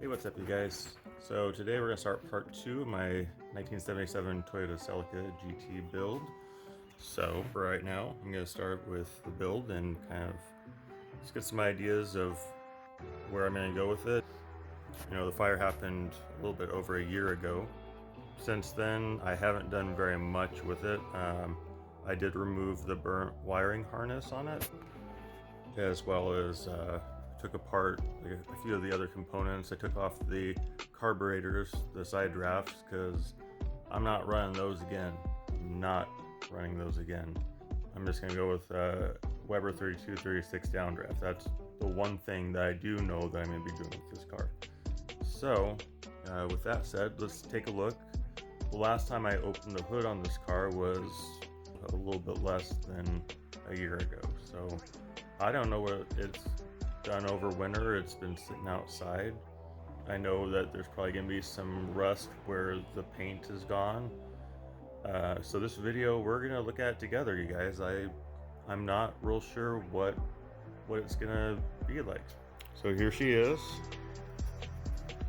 Hey, what's up you guys? So today we're going to start part 2 of my 1977 Toyota Celica GT build. So for right now, I'm going to start with the build and kind of just get some ideas of where I'm going to go with it. You know, the fire happened a little bit over a year ago. Since then, I haven't done very much with it. I did remove the burnt wiring harness on it, as well as took apart a few of the other components. I took off the carburetors, the side drafts, because I'm not running those again. I'm not running those again. I'm just going to go with Weber 3236 downdraft. That's the one thing that I do know that I'm going to be doing with this car. So with that said, let's take a look. The last time I opened the hood on this car was a little bit less than a year ago. So I don't know what it's done over winter. It's been sitting outside. I know that there's probably gonna be some rust where the paint is gone. So this video we're gonna look at together, you guys. I'm not real sure what it's gonna be like. So here she is.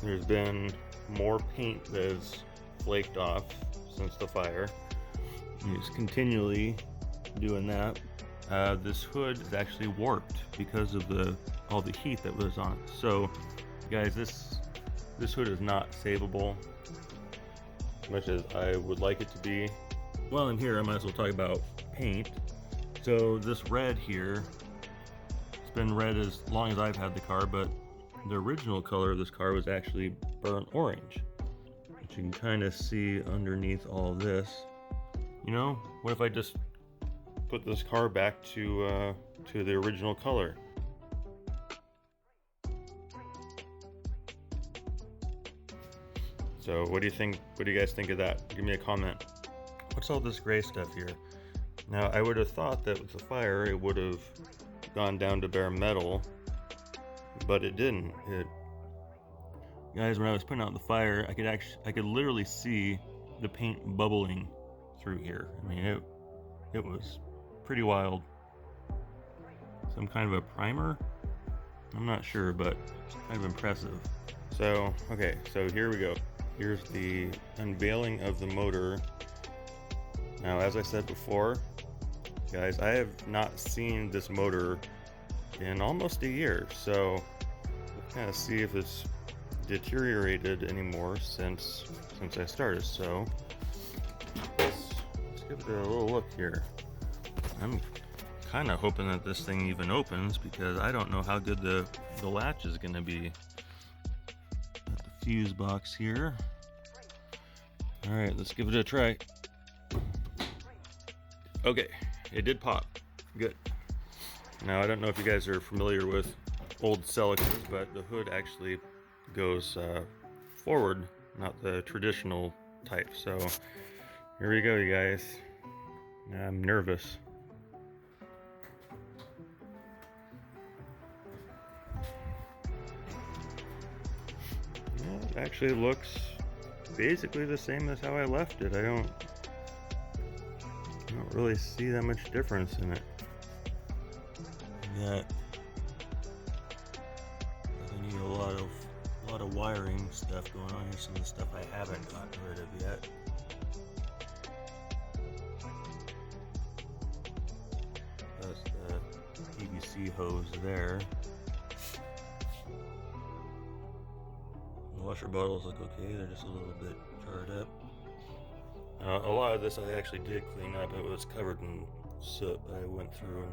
There's been more paint that has flaked off since the fire. He's continually doing that. This hood is actually warped because of all the heat that was on it. So guys, this hood is not savable as much as I would like it to be. While I'm here, I might as well talk about paint. So this red here, it's been red as long as I've had the car, but the original color of this car was actually burnt orange, which you can kind of see underneath all of this. You know, what if I just put this car back to the original color? So what do you think? What do you guys think of that? Give me a comment. What's all this gray stuff here? Now, I would have thought that with the fire it would have gone down to bare metal, but it didn't. Guys, when I was putting out the fire, I could literally see the paint bubbling through here. I mean, it was pretty wild. Some kind of a primer? I'm not sure, but it's kind of impressive. So, okay, so here we go. Here's the unveiling of the motor. Now, as I said before, guys, I have not seen this motor in almost a year, so we'll kind of see if it's deteriorated anymore since I started. So let's give it a little look here. I'm kind of hoping that this thing even opens, because I don't know how good the latch is going to be. Got the fuse box here. All right, let's give it a try. Okay, it did pop. Good. Now, I don't know if you guys are familiar with old Celicas, but the hood actually goes forward, not the traditional type. So here we go, you guys. I'm nervous. It actually looks basically the same as how I left it. I don't really see that much difference in it. Yet I need a lot of wiring stuff going on here. Some of the stuff I haven't gotten rid of yet. That's the PVC hose there. The washer bottles look okay, they're just a little bit charred up. A lot of this I actually did clean up. It was covered in soot, but I went through and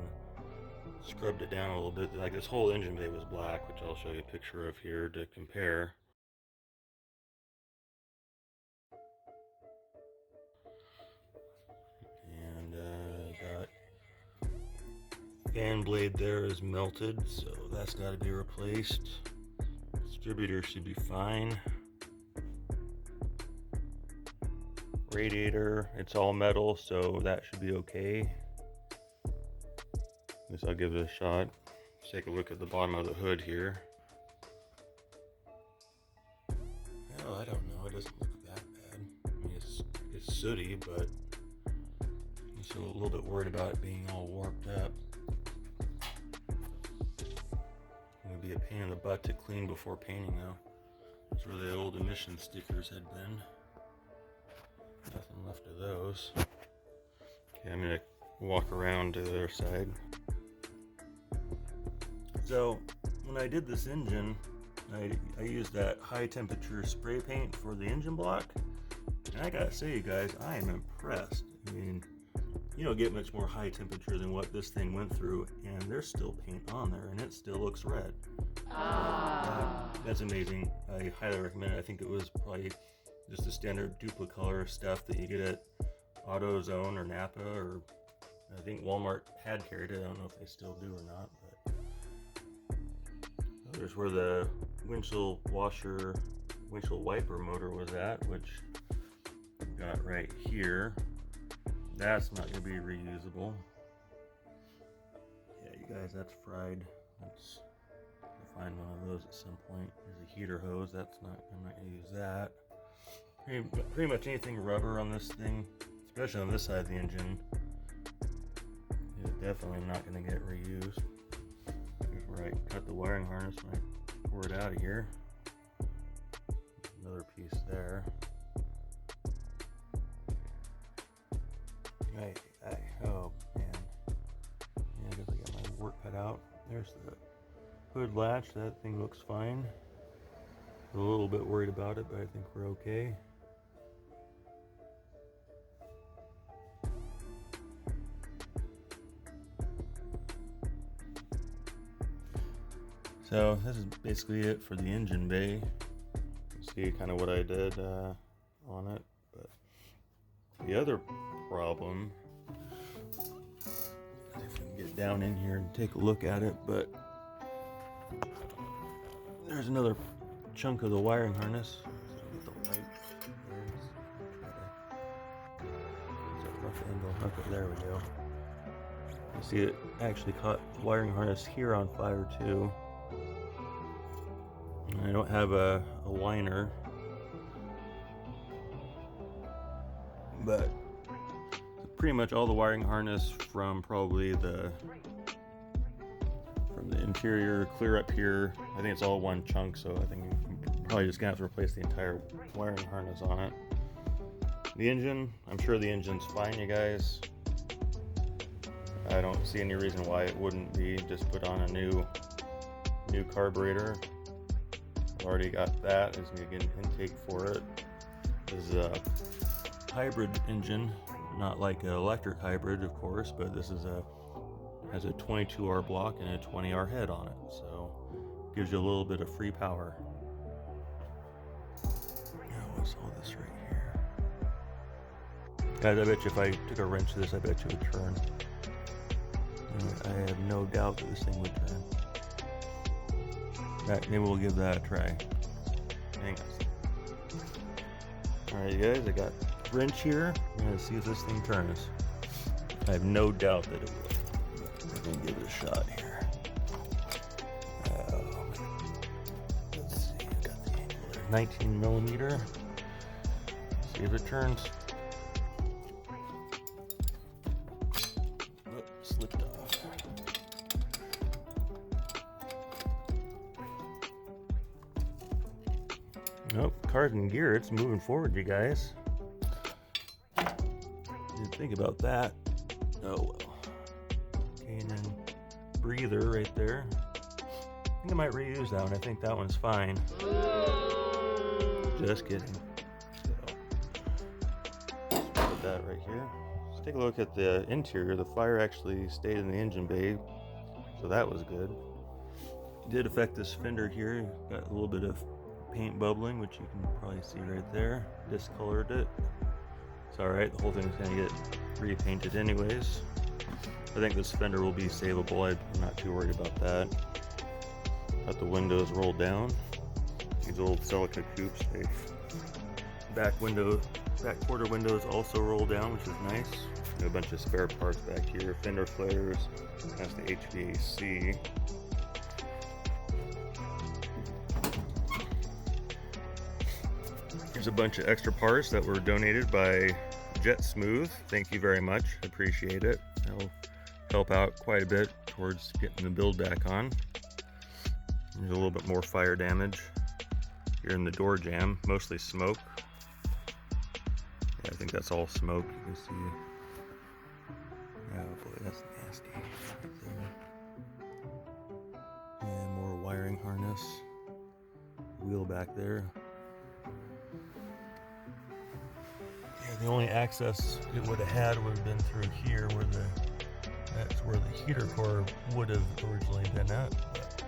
scrubbed it down a little bit. Like, this whole engine bay was black, which I'll show you a picture of here to compare. And got fan blade there is melted, so that's got to be replaced. Distributor should be fine. Radiator, it's all metal, so that should be okay. I guess I'll give it a shot. Let's take a look at the bottom of the hood here. Well, I don't know, it doesn't look that bad. I mean, it's sooty, but I'm still a little bit worried about it being all warped up. It would be a pain in the butt to clean before painting, though. That's where the old emission stickers had been. Nothing left of those. Okay, I'm gonna walk around to the other side. So when I did this engine, I used that high temperature spray paint for the engine block. And I gotta say, you guys, I am impressed. I mean, you don't get much more high temperature than what this thing went through, and there's still paint on there, and it still looks red. That's amazing. I highly recommend it. I think it was probably just the standard Duplicolor stuff that you get at AutoZone or Napa, or I think Walmart had carried it. I don't know if they still do or not. But there's where the windshield wiper motor was at, which I've got right here. That's not going to be reusable. Yeah, you guys, that's fried. Let's find one of those at some point. There's a heater hose. I'm not going to use that. Pretty much anything rubber on this thing, especially on this side of the engine, is definitely not going to get reused. Here's where I cut the wiring harness when I pour it out of here. Another piece there. Oh man, yeah, I guess I got my work cut out. There's the hood latch. That thing looks fine. A little bit worried about it, but I think we're okay. So this is basically it for the engine bay. You see kind of what I did on it. But the other problem, if we can get down in here and take a look at it, but there's another chunk of the wiring harness. Get the light. There's a rough angle. Okay, there we go. You see it actually caught the wiring harness here on fire too. I don't have a liner, but pretty much all the wiring harness from probably from the interior clear up here. I think it's all one chunk, so I think I'm probably just gonna have to replace the entire wiring harness on it. The engine, I'm sure the engine's fine, you guys. I don't see any reason why it wouldn't be. Just put on a new carburetor. I've already got that. There's going to get an intake for it. This is a hybrid engine, not like an electric hybrid, of course, but this is has a 22R block and a 20R head on it, so gives you a little bit of free power. Now what's all this right here? Guys, I bet you if I took a wrench to this, I bet you it would turn. I have no doubt that this thing would turn. Maybe we'll give that a try. Hang on. Alright, you guys, I got a wrench here. I'm going to see if this thing turns. I have no doubt that it will. We're going to give it a shot here. Let's see, I got the angle there. 19 millimeter. See if it turns. Oh, slipped off. Nope, card and gear, it's moving forward, you guys. Didn't think about that. Oh well. Okay, and then breather right there. I think I might reuse that one. I think that one's fine. Just kidding. So, let's put that right here. Let's take a look at the interior. The fire actually stayed in the engine bay, so that was good. It did affect this fender here. Got a little bit of paint bubbling, which you can probably see right there. Discolored it. It's alright, the whole thing's going to get repainted anyways. I think this fender will be savable. I'm not too worried about that. Got the windows rolled down. These old Celica coupes, back quarter windows also roll down, which is nice. A bunch of spare parts back here. Fender flares. That's the HVAC. Here's a bunch of extra parts that were donated by Jet Smooth. Thank you very much. Appreciate it. That'll help out quite a bit towards getting the build back on. There's a little bit more fire damage. here in the door jamb, mostly smoke. Yeah, I think that's all smoke. You can see. Oh boy, that's nasty right there. And more wiring harness. Wheel back there. Yeah, the only access it would have had would have been through here, where that's where the heater core would have originally been at. But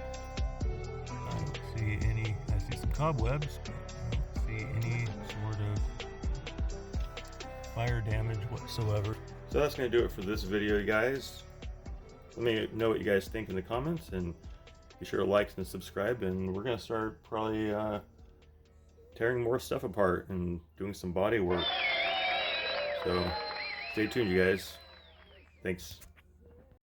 I don't see any. I see some cobwebs, but I don't see any sort of fire damage whatsoever. So that's going to do it for this video, guys. Let me know what you guys think in the comments, and be sure to like and subscribe, and we're going to start probably tearing more stuff apart and doing some body work. So stay tuned, you guys. Thanks.